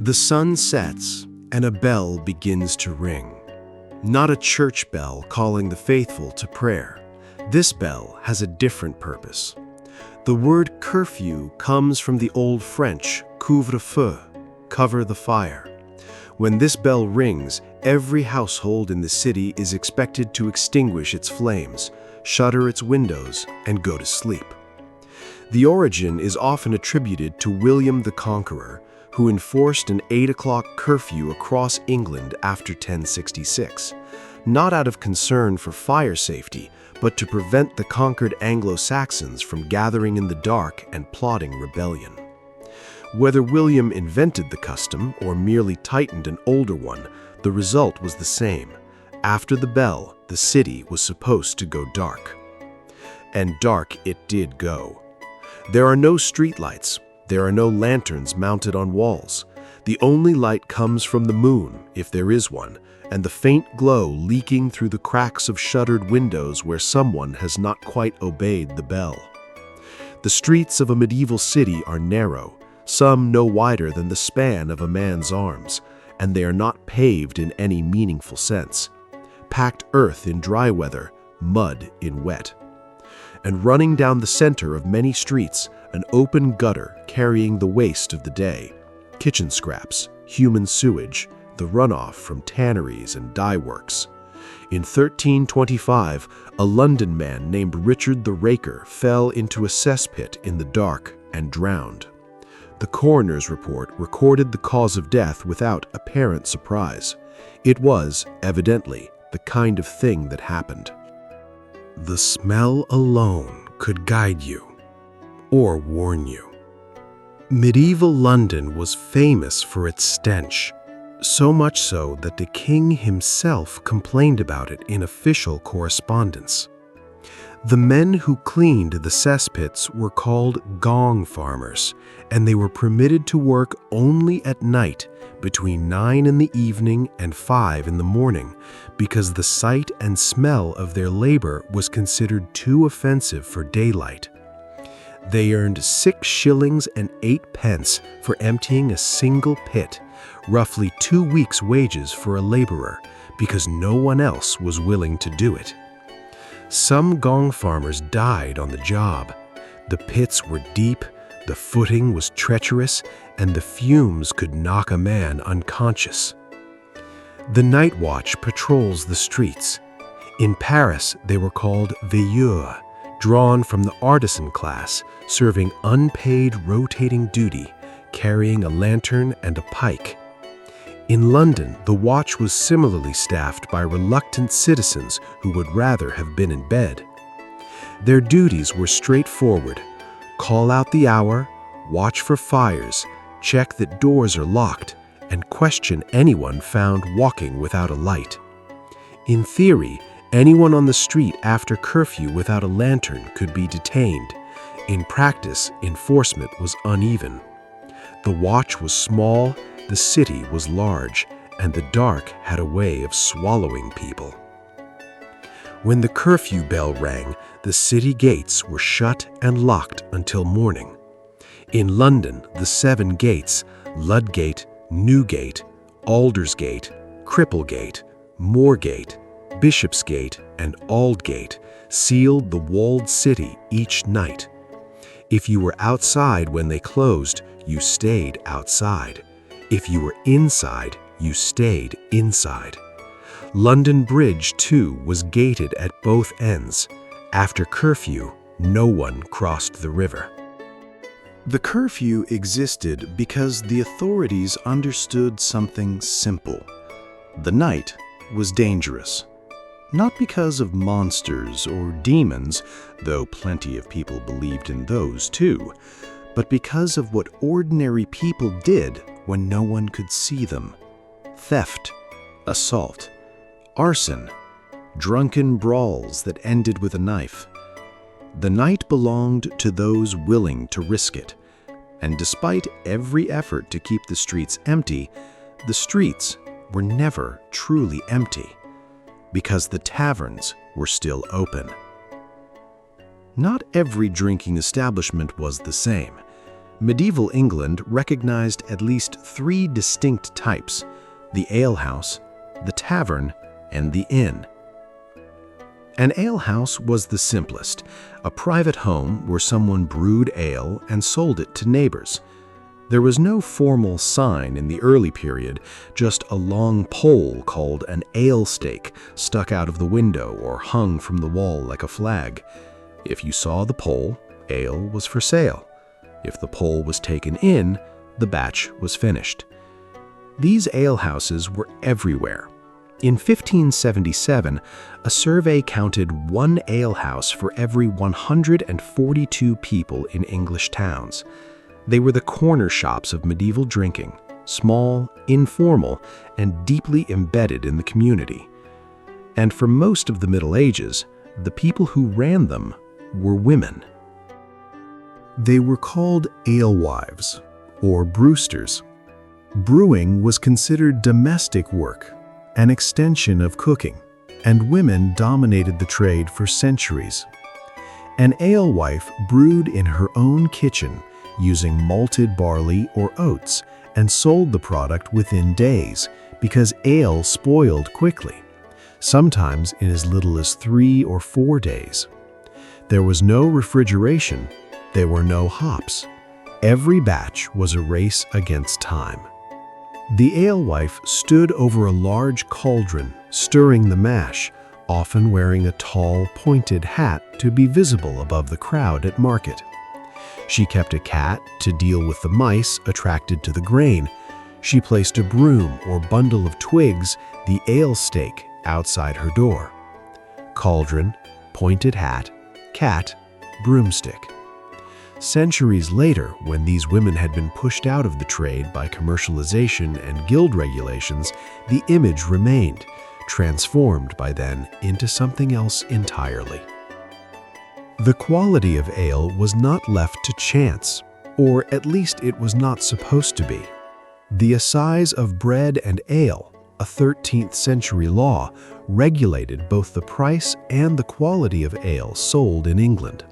The sun sets, and a bell begins to ring. Not a church bell calling the faithful to prayer. This bell has a different purpose. The word curfew comes from the Old French couvre-feu, cover the fire. When this bell rings, every household in the city is expected to extinguish its flames, shutter its windows, and go to sleep. The origin is often attributed to William the Conqueror, who enforced an 8 o'clock curfew across England after 1066, not out of concern for fire safety, but to prevent the conquered Anglo-Saxons from gathering in the dark and plotting rebellion. Whether William invented the custom or merely tightened an older one, the result was the same. After the bell, the city was supposed to go dark. And dark it did go. There are no streetlights. There are no lanterns mounted on walls. The only light comes from the moon, if there is one, and the faint glow leaking through the cracks of shuttered windows where someone has not quite obeyed the bell. The streets of a medieval city are narrow, some no wider than the span of a man's arms, and they are not paved in any meaningful sense. Packed earth in dry weather, mud in wet. And running down the center of many streets, an open gutter carrying the waste of the day, kitchen scraps, human sewage, the runoff from tanneries and dye works. In 1325, a London man named Richard the Raker fell into a cesspit in the dark and drowned. The coroner's report recorded the cause of death without apparent surprise. It was, evidently, the kind of thing that happened. The smell alone could guide you, or warn you. Medieval London was famous for its stench, so much so that the king himself complained about it in official correspondence. The men who cleaned the cesspits were called gong farmers, and they were permitted to work only at night between 9 in the evening and 5 in the morning, because the sight and smell of their labor was considered too offensive for daylight. They earned 6 shillings and 8 pence for emptying a single pit, roughly 2 weeks' wages for a laborer, because no one else was willing to do it. Some gong farmers died on the job. The pits were deep, the footing was treacherous, and the fumes could knock a man unconscious. The night watch patrols the streets. In Paris, they were called veilleurs, drawn from the artisan class, serving unpaid rotating duty, carrying a lantern and a pike. In London, the watch was similarly staffed by reluctant citizens who would rather have been in bed. Their duties were straightforward: call out the hour, watch for fires, check that doors are locked, and question anyone found walking without a light. In theory, anyone on the street after curfew without a lantern could be detained. In practice, enforcement was uneven. The watch was small, the city was large, and the dark had a way of swallowing people. When the curfew bell rang, the city gates were shut and locked until morning. In London, the 7 gates, Ludgate, Newgate, Aldersgate, Cripplegate, Moorgate, Bishopsgate, and Aldgate, sealed the walled city each night. If you were outside when they closed, you stayed outside. If you were inside, you stayed inside. London Bridge, too, was gated at both ends. After curfew, no one crossed the river. The curfew existed because the authorities understood something simple. The night was dangerous. Not because of monsters or demons, though plenty of people believed in those too, but because of what ordinary people did when no one could see them. Theft, assault, arson, drunken brawls that ended with a knife. The night belonged to those willing to risk it, and despite every effort to keep the streets empty, the streets were never truly empty, because the taverns were still open. Not every drinking establishment was the same. Medieval England recognized at least three distinct types: the alehouse, the tavern, and the inn. An alehouse was the simplest, a private home where someone brewed ale and sold it to neighbors. There was no formal sign in the early period, just a long pole called an ale stake stuck out of the window or hung from the wall like a flag. If you saw the pole, ale was for sale. If the pole was taken in, the batch was finished. These alehouses were everywhere. In 1577, a survey counted one alehouse for every 142 people in English towns. They were the corner shops of medieval drinking, small, informal, and deeply embedded in the community. And for most of the Middle Ages, the people who ran them were women. They were called alewives, or brewsters. Brewing was considered domestic work, an extension of cooking, and women dominated the trade for centuries. An alewife brewed in her own kitchen using malted barley or oats and sold the product within days because ale spoiled quickly, sometimes in as little as 3 or 4 days. There was no refrigeration, there were no hops. Every batch was a race against time. The alewife stood over a large cauldron, stirring the mash, often wearing a tall, pointed hat to be visible above the crowd at market. She kept a cat to deal with the mice attracted to the grain. She placed a broom or bundle of twigs, the ale stake, outside her door. Cauldron, pointed hat, cat, broomstick. Centuries later, when these women had been pushed out of the trade by commercialization and guild regulations, the image remained, transformed by then into something else entirely. The quality of ale was not left to chance, or at least it was not supposed to be. The assize of bread and ale, a 13th century law, regulated both the price and the quality of ale sold in England.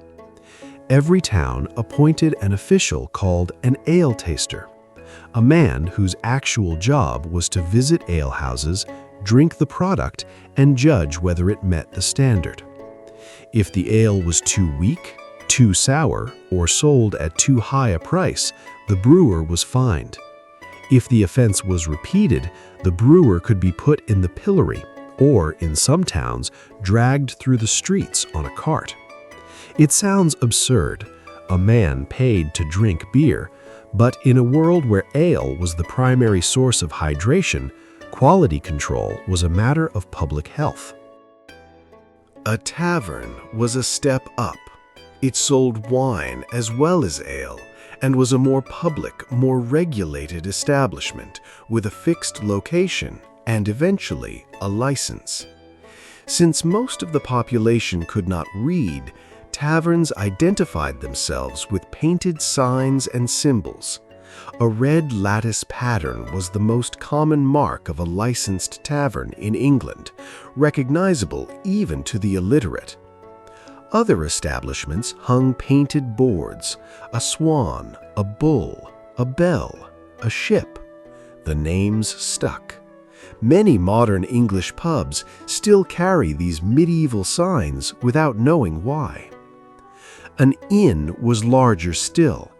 Every town appointed an official called an ale taster, a man whose actual job was to visit alehouses, drink the product, and judge whether it met the standard. If the ale was too weak, too sour, or sold at too high a price, the brewer was fined. If the offense was repeated, the brewer could be put in the pillory, or, in some towns, dragged through the streets on a cart. It sounds absurd, a man paid to drink beer, but in a world where ale was the primary source of hydration, quality control was a matter of public health. A tavern was a step up. It sold wine as well as ale, and was a more public, more regulated establishment with a fixed location and eventually a license. Since most of the population could not read, taverns identified themselves with painted signs and symbols. A red lattice pattern was the most common mark of a licensed tavern in England, recognizable even to the illiterate. Other establishments hung painted boards, a swan, a bull, a bell, a ship. The names stuck. Many modern English pubs still carry these medieval signs without knowing why. An inn was larger still.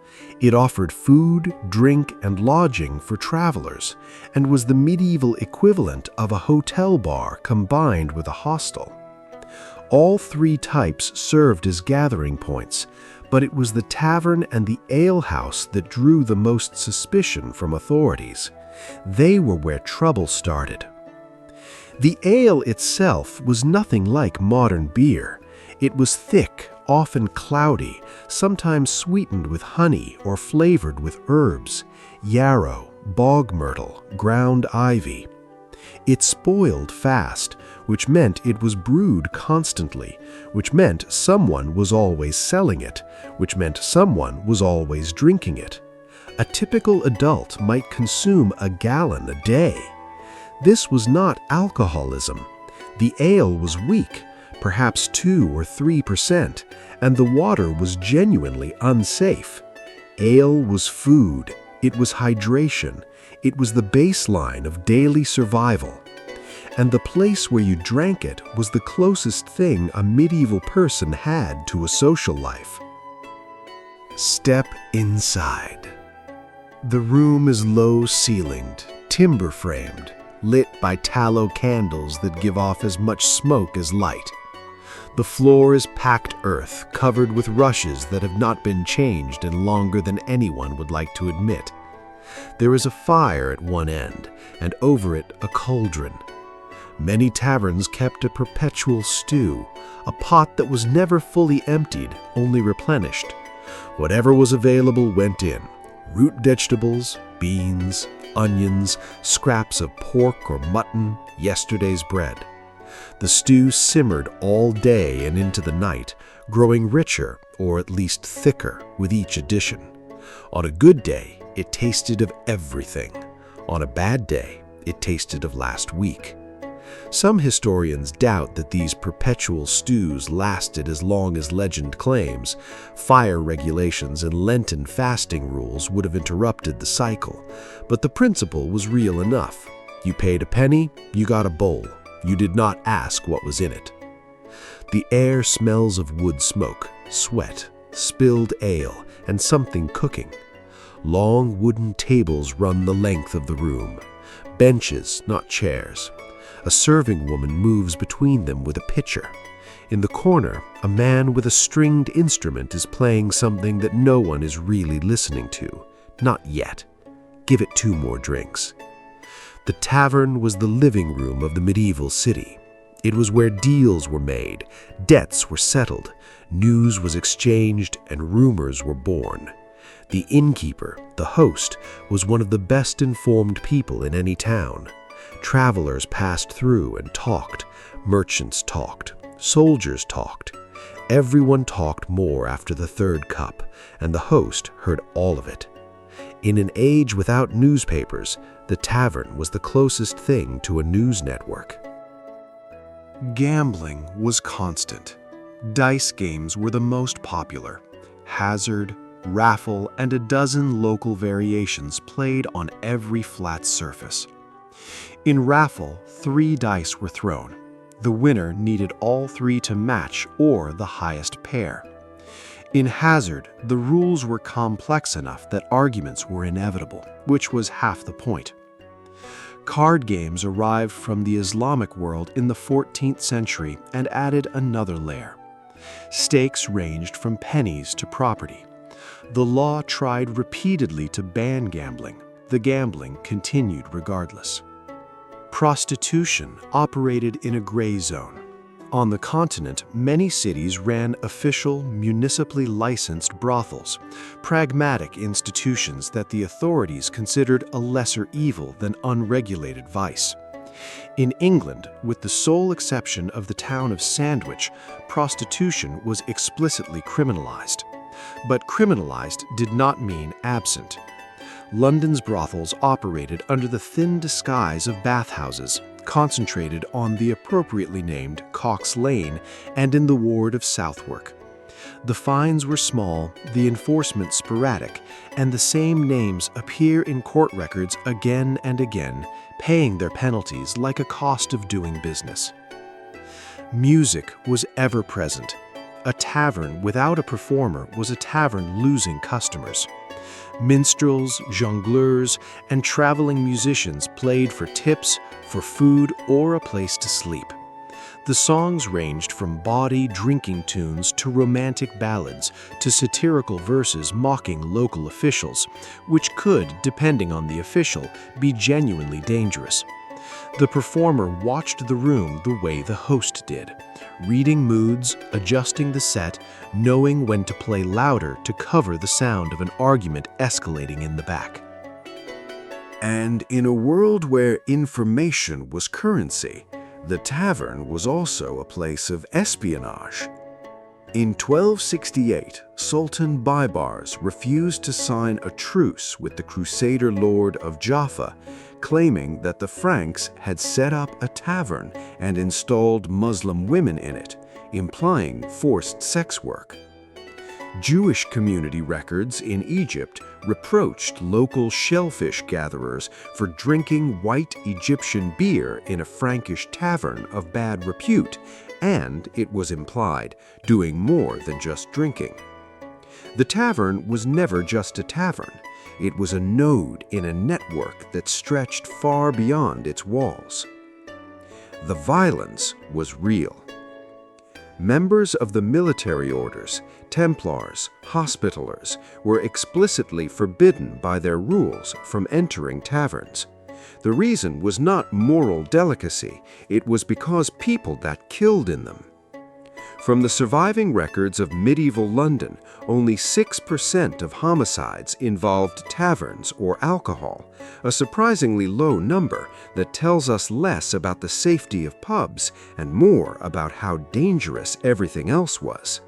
It offered food, drink, and lodging for travelers, and was the medieval equivalent of a hotel bar combined with a hostel. All three types served as gathering points, but it was the tavern and the alehouse that drew the most suspicion from authorities. They were where trouble started. The ale itself was nothing like modern beer. It was thick, often cloudy, sometimes sweetened with honey or flavored with herbs, yarrow, bog myrtle, ground ivy. It spoiled fast, which meant it was brewed constantly, which meant someone was always selling it, which meant someone was always drinking it. A typical adult might consume a gallon a day. This was not alcoholism. The ale was weak, perhaps 2 or 3%, and the water was genuinely unsafe. Ale was food, it was hydration, it was the baseline of daily survival. And the place where you drank it was the closest thing a medieval person had to a social life. Step inside. The room is low-ceilinged, timber-framed, lit by tallow candles that give off as much smoke as light. The floor is packed earth, covered with rushes that have not been changed in longer than anyone would like to admit. There is a fire at one end, and over it a cauldron. Many taverns kept a perpetual stew, a pot that was never fully emptied, only replenished. Whatever was available went in: root vegetables, beans, onions, scraps of pork or mutton, yesterday's bread. The stew simmered all day and into the night, growing richer, or at least thicker, with each addition. On a good day, it tasted of everything. On a bad day, it tasted of last week. Some historians doubt that these perpetual stews lasted as long as legend claims. Fire regulations and Lenten fasting rules would have interrupted the cycle, but the principle was real enough. You paid a penny, you got a bowl. You did not ask what was in it. The air smells of wood smoke, sweat, spilled ale, and something cooking. Long wooden tables run the length of the room. Benches, not chairs. A serving woman moves between them with a pitcher. In the corner, a man with a stringed instrument is playing something that no one is really listening to. Not yet. Give it 2 more drinks. The tavern was the living room of the medieval city. It was where deals were made, debts were settled, news was exchanged, and rumors were born. The innkeeper, the host, was one of the best informed people in any town. Travelers passed through and talked. Merchants talked. Soldiers talked. Everyone talked more after the 3rd cup, and the host heard all of it. In an age without newspapers, the tavern was the closest thing to a news network. Gambling was constant. Dice games were the most popular. Hazard, raffle, and a dozen local variations played on every flat surface. In raffle, 3 dice were thrown. The winner needed all 3 to match or the highest pair. In hazard, the rules were complex enough that arguments were inevitable, which was half the point. Card games arrived from the Islamic world in the 14th century and added another layer. Stakes ranged from pennies to property. The law tried repeatedly to ban gambling. The gambling continued regardless. Prostitution operated in a gray zone. On the continent, many cities ran official, municipally licensed brothels, pragmatic institutions that the authorities considered a lesser evil than unregulated vice. In England, with the sole exception of the town of Sandwich, prostitution was explicitly criminalized. But criminalized did not mean absent. London's brothels operated under the thin disguise of bathhouses, concentrated on the appropriately named Cox Lane and in the ward of Southwark. The fines were small, the enforcement sporadic, and the same names appear in court records again and again, paying their penalties like a cost of doing business. Music was ever present. A tavern without a performer was a tavern losing customers. Minstrels, jongleurs, and traveling musicians played for tips, for food, or a place to sleep. The songs ranged from bawdy drinking tunes to romantic ballads to satirical verses mocking local officials, which could, depending on the official, be genuinely dangerous. The performer watched the room the way the host did, reading moods, adjusting the set, knowing when to play louder to cover the sound of an argument escalating in the back. And in a world where information was currency, the tavern was also a place of espionage. In 1268, Sultan Baybars refused to sign a truce with the Crusader lord of Jaffa, claiming that the Franks had set up a tavern and installed Muslim women in it, implying forced sex work. Jewish community records in Egypt reproached local shellfish gatherers for drinking white Egyptian beer in a Frankish tavern of bad repute, and, it was implied, doing more than just drinking. The tavern was never just a tavern. It was a node in a network that stretched far beyond its walls. The violence was real. Members of the military orders, Templars, Hospitallers, were explicitly forbidden by their rules from entering taverns. The reason was not moral delicacy, it was because people got killed in them. From the surviving records of medieval London, only 6% of homicides involved taverns or alcohol, a surprisingly low number that tells us less about the safety of pubs and more about how dangerous everything else was.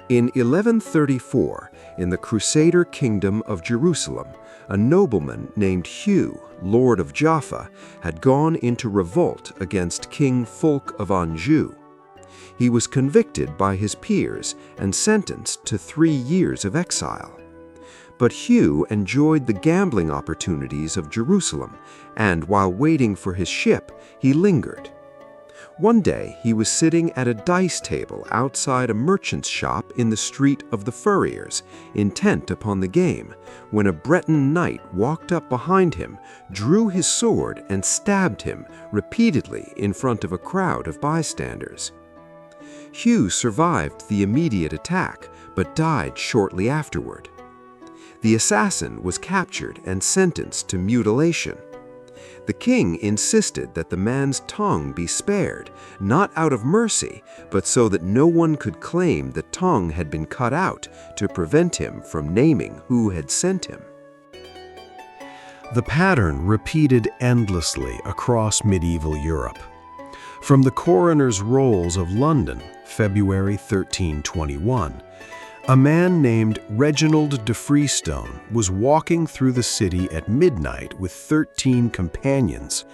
In 1134, in the Crusader kingdom of Jerusalem, a nobleman named Hugh, Lord of Jaffa, had gone into revolt against King Fulk of Anjou. He was convicted by his peers and sentenced to 3 years of exile. But Hugh enjoyed the gambling opportunities of Jerusalem, and while waiting for his ship, he lingered. One day, he was sitting at a dice table outside a merchant's shop in the Street of the Furriers, intent upon the game, when a Breton knight walked up behind him, drew his sword, and stabbed him repeatedly in front of a crowd of bystanders. Hugh survived the immediate attack, but died shortly afterward. The assassin was captured and sentenced to mutilation. The king insisted that the man's tongue be spared, not out of mercy, but so that no one could claim the tongue had been cut out to prevent him from naming who had sent him. The pattern repeated endlessly across medieval Europe. From the coroner's rolls of London, February 1321, a man named Reginald de Freestone was walking through the city at midnight with 13 companions,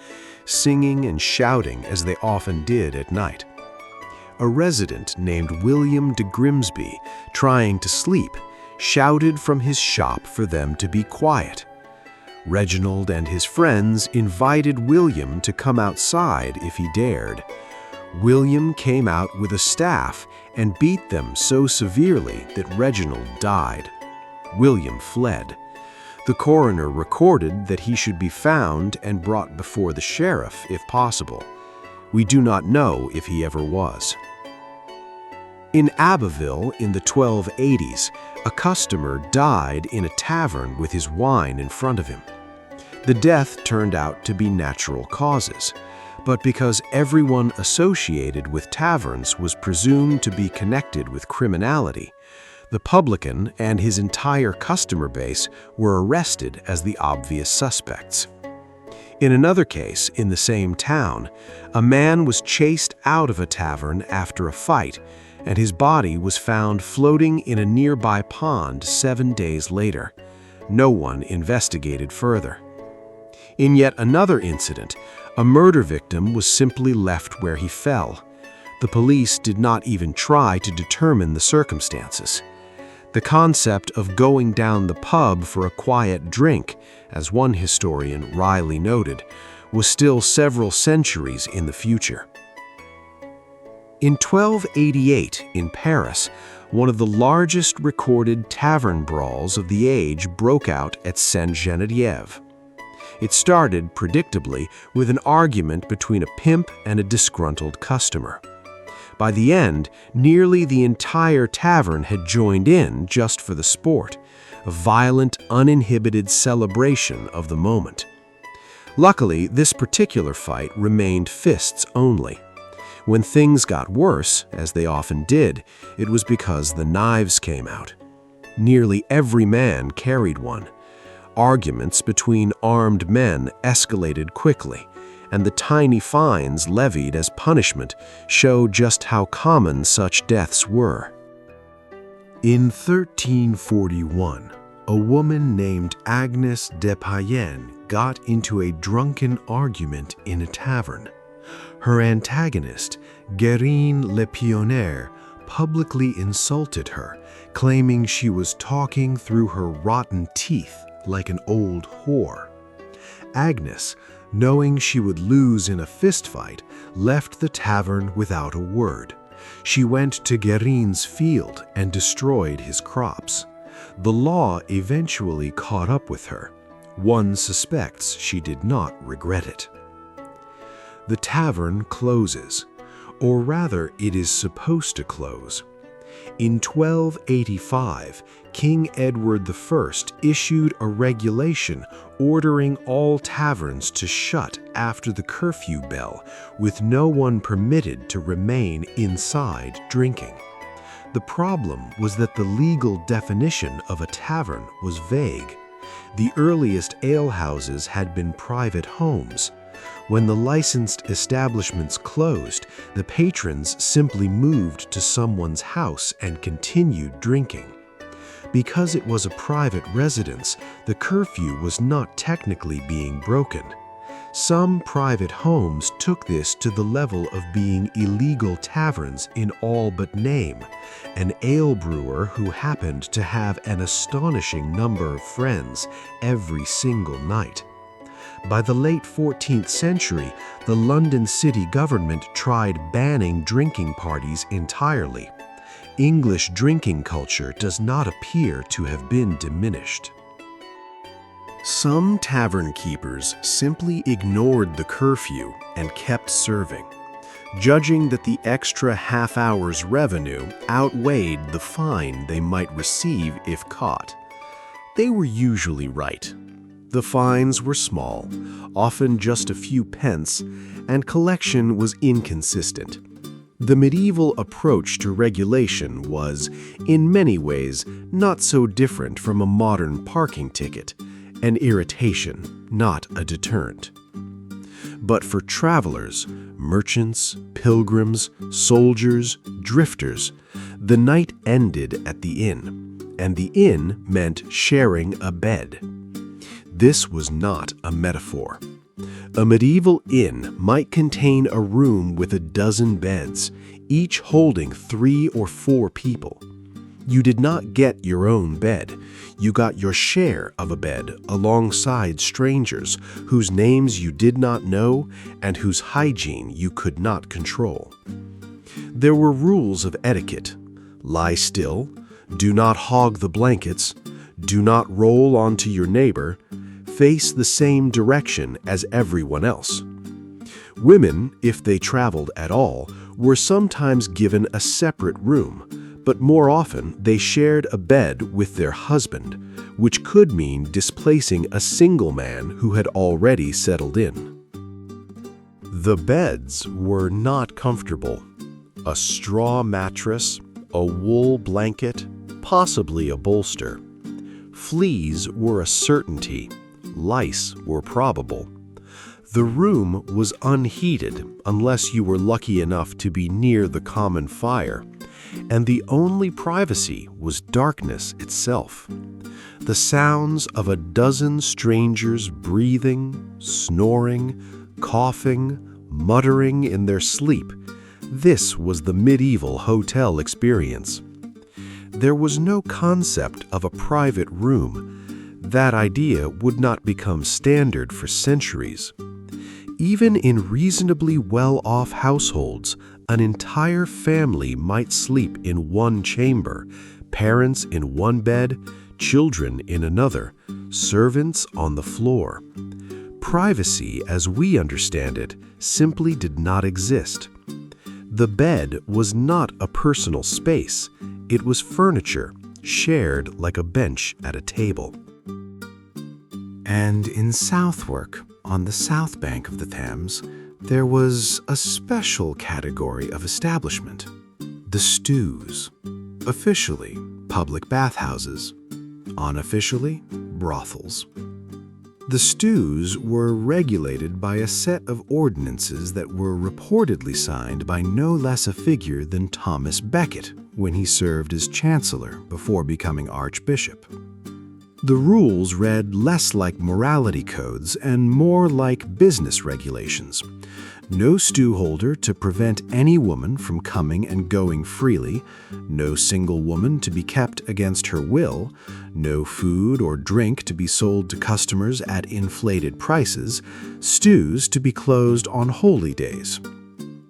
singing and shouting as they often did at night. A resident named William de Grimsby, trying to sleep, shouted from his shop for them to be quiet. Reginald and his friends invited William to come outside if he dared. William came out with a staff and beat them so severely that Reginald died. William fled. The coroner recorded that he should be found and brought before the sheriff if possible. We do not know if he ever was. In Abbeville in the 1280s, a customer died in a tavern with his wine in front of him. The death turned out to be natural causes, but because everyone associated with taverns was presumed to be connected with criminality, the publican and his entire customer base were arrested as the obvious suspects. In another case, in the same town, a man was chased out of a tavern after a fight, and his body was found floating in a nearby pond 7 days later. No one investigated further. In yet another incident, a murder victim was simply left where he fell. The police did not even try to determine the circumstances. The concept of going down the pub for a quiet drink, as one historian wryly noted, was still several centuries in the future. In 1288, in Paris, one of the largest recorded tavern brawls of the age broke out at Sainte-Geneviève. It started, predictably, with an argument between a pimp and a disgruntled customer. By the end, nearly the entire tavern had joined in just for the sport, a violent, uninhibited celebration of the moment. Luckily, this particular fight remained fists only. When things got worse, as they often did, it was because the knives came out. Nearly every man carried one. Arguments between armed men escalated quickly, and the tiny fines levied as punishment show just how common such deaths were. In 1341, a woman named Agnes de Payenne got into a drunken argument in a tavern. Her antagonist, Guérin le Pionnier, publicly insulted her, claiming she was talking through her rotten teeth like an old whore. Agnes, knowing she would lose in a fistfight, left the tavern without a word. She went to Guerin's field and destroyed his crops. The law eventually caught up with her. One suspects she did not regret it. The tavern closes, or rather it is supposed to close. In 1285, King Edward I issued a regulation ordering all taverns to shut after the curfew bell, with no one permitted to remain inside drinking. The problem was that the legal definition of a tavern was vague. The earliest alehouses had been private homes. When the licensed establishments closed, the patrons simply moved to someone's house and continued drinking. Because it was a private residence, the curfew was not technically being broken. Some private homes took this to the level of being illegal taverns in all but name, an ale brewer who happened to have an astonishing number of friends every single night. By the late 14th century, the London city government tried banning drinking parties entirely. English drinking culture does not appear to have been diminished. Some tavern keepers simply ignored the curfew and kept serving, judging that the extra half hour's revenue outweighed the fine they might receive if caught. They were usually right. The fines were small, often just a few pence, and collection was inconsistent. The medieval approach to regulation was, in many ways, not so different from a modern parking ticket, an irritation, not a deterrent. But for travelers, merchants, pilgrims, soldiers, drifters, the night ended at the inn, and the inn meant sharing a bed. This was not a metaphor. A medieval inn might contain a room with a dozen beds, each holding 3 or 4 people. You did not get your own bed. You got your share of a bed alongside strangers whose names you did not know and whose hygiene you could not control. There were rules of etiquette. Lie still, do not hog the blankets, do not roll onto your neighbor, face the same direction as everyone else. Women, if they traveled at all, were sometimes given a separate room, but more often they shared a bed with their husband, which could mean displacing a single man who had already settled in. The beds were not comfortable. A straw mattress, a wool blanket, possibly a bolster. Fleas were a certainty. Lice were probable. The room was unheated unless you were lucky enough to be near the common fire, and the only privacy was darkness itself. The sounds of a dozen strangers breathing, snoring, coughing, muttering in their sleep. This was the medieval hotel experience. There was no concept of a private room. That idea would not become standard for centuries. Even in reasonably well-off households, an entire family might sleep in one chamber, parents in one bed, children in another, servants on the floor. Privacy, as we understand it, simply did not exist. The bed was not a personal space. It was furniture, shared like a bench at a table. And in Southwark, on the south bank of the Thames, there was a special category of establishment, the stews. Officially, public bathhouses. Unofficially, brothels. The stews were regulated by a set of ordinances that were reportedly signed by no less a figure than Thomas Becket when he served as Chancellor before becoming Archbishop. The rules read less like morality codes and more like business regulations. No stewholder to prevent any woman from coming and going freely, no single woman to be kept against her will, no food or drink to be sold to customers at inflated prices, stews to be closed on holy days.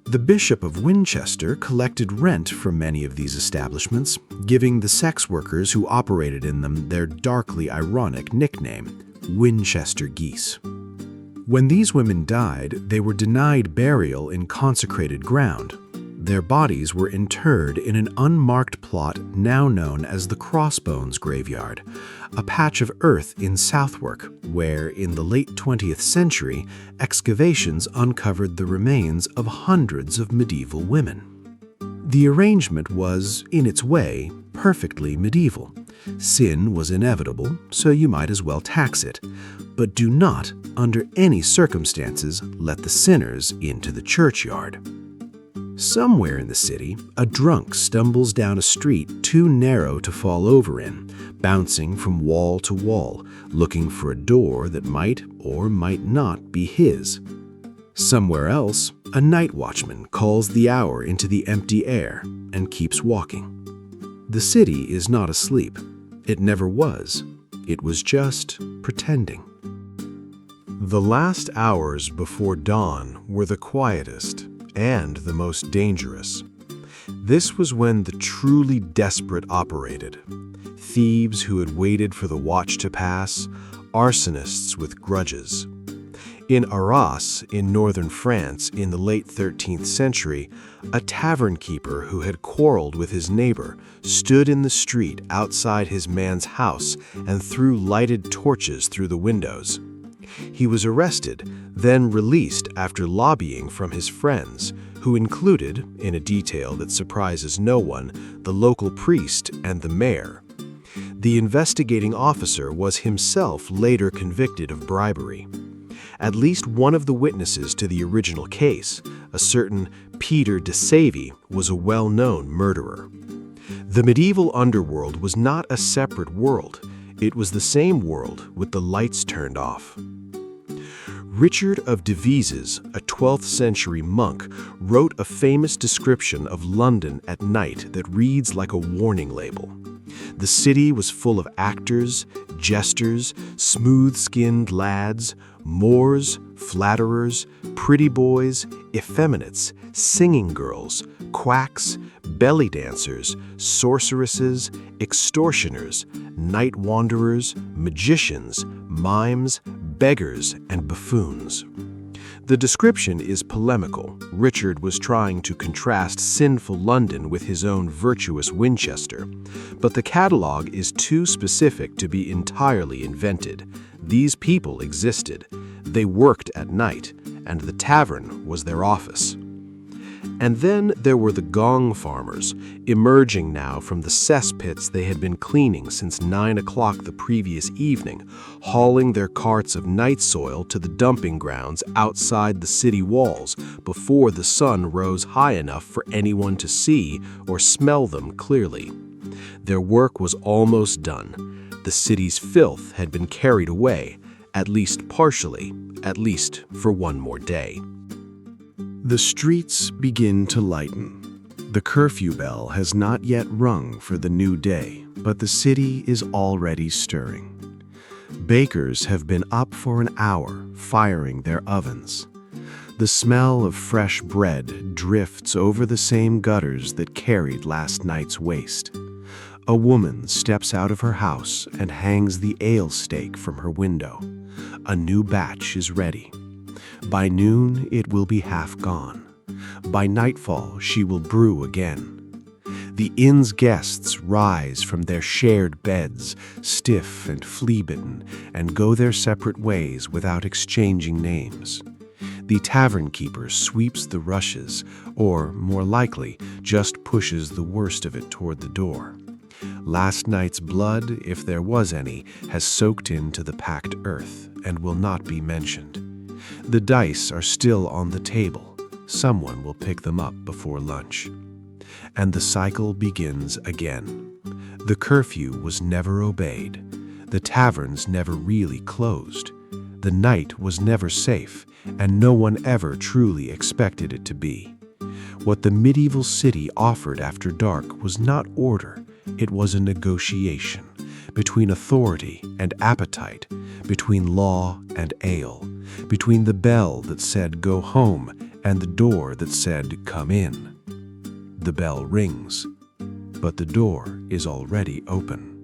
The Bishop of Winchester collected rent from many of these establishments, giving the sex workers who operated in them their darkly ironic nickname, Winchester Geese. When these women died, they were denied burial in consecrated ground. Their bodies were interred in an unmarked plot now known as the Crossbones Graveyard, a patch of earth in Southwark, where, in the late 20th century, excavations uncovered the remains of hundreds of medieval women. The arrangement was, in its way, perfectly medieval. Sin was inevitable, so you might as well tax it. But do not, under any circumstances, let the sinners into the churchyard. Somewhere in the city, a drunk stumbles down a street too narrow to fall over in, bouncing from wall to wall, looking for a door that might or might not be his. Somewhere else, a night watchman calls the hour into the empty air and keeps walking. The city is not asleep. It never was. It was just pretending. The last hours before dawn were the quietest and the most dangerous. This was when the truly desperate operated. Thieves who had waited for the watch to pass, arsonists with grudges. In Arras, in northern France, in the late 13th century, a tavern keeper who had quarreled with his neighbor stood in the street outside his man's house and threw lighted torches through the windows. He was arrested, then released after lobbying from his friends, who included, in a detail that surprises no one, the local priest and the mayor. The investigating officer was himself later convicted of bribery. At least one of the witnesses to the original case, a certain Peter de Savy, was a well-known murderer. The medieval underworld was not a separate world. It was the same world with the lights turned off. Richard of Devizes, a 12th century monk, wrote a famous description of London at night that reads like a warning label. The city was full of actors, jesters, smooth-skinned lads, Moors, flatterers, pretty boys, effeminates, singing girls, quacks, belly dancers, sorceresses, extortioners, night wanderers, magicians, mimes, beggars, and buffoons. The description is polemical. Richard was trying to contrast sinful London with his own virtuous Winchester. But the catalogue is too specific to be entirely invented. These people existed. They worked at night, and the tavern was their office. And then there were the gong farmers, emerging now from the cesspits they had been cleaning since 9 o'clock the previous evening, hauling their carts of night soil to the dumping grounds outside the city walls before the sun rose high enough for anyone to see or smell them clearly. Their work was almost done. The city's filth had been carried away, at least partially, at least for one more day. The streets begin to lighten. The curfew bell has not yet rung for the new day, but the city is already stirring. Bakers have been up for an hour, firing their ovens. The smell of fresh bread drifts over the same gutters that carried last night's waste. A woman steps out of her house and hangs the ale stake from her window. A new batch is ready. By noon, it will be half gone. By nightfall, she will brew again. The inn's guests rise from their shared beds, stiff and flea-bitten, and go their separate ways without exchanging names. The tavern keeper sweeps the rushes, or, more likely, just pushes the worst of it toward the door. Last night's blood, if there was any, has soaked into the packed earth and will not be mentioned. The dice are still on the table. Someone will pick them up before lunch. And the cycle begins again. The curfew was never obeyed. The taverns never really closed. The night was never safe, and no one ever truly expected it to be. What the medieval city offered after dark was not order, it was a negotiation between authority and appetite, between law and ale, between the bell that said go home and the door that said come in. The bell rings, but the door is already open.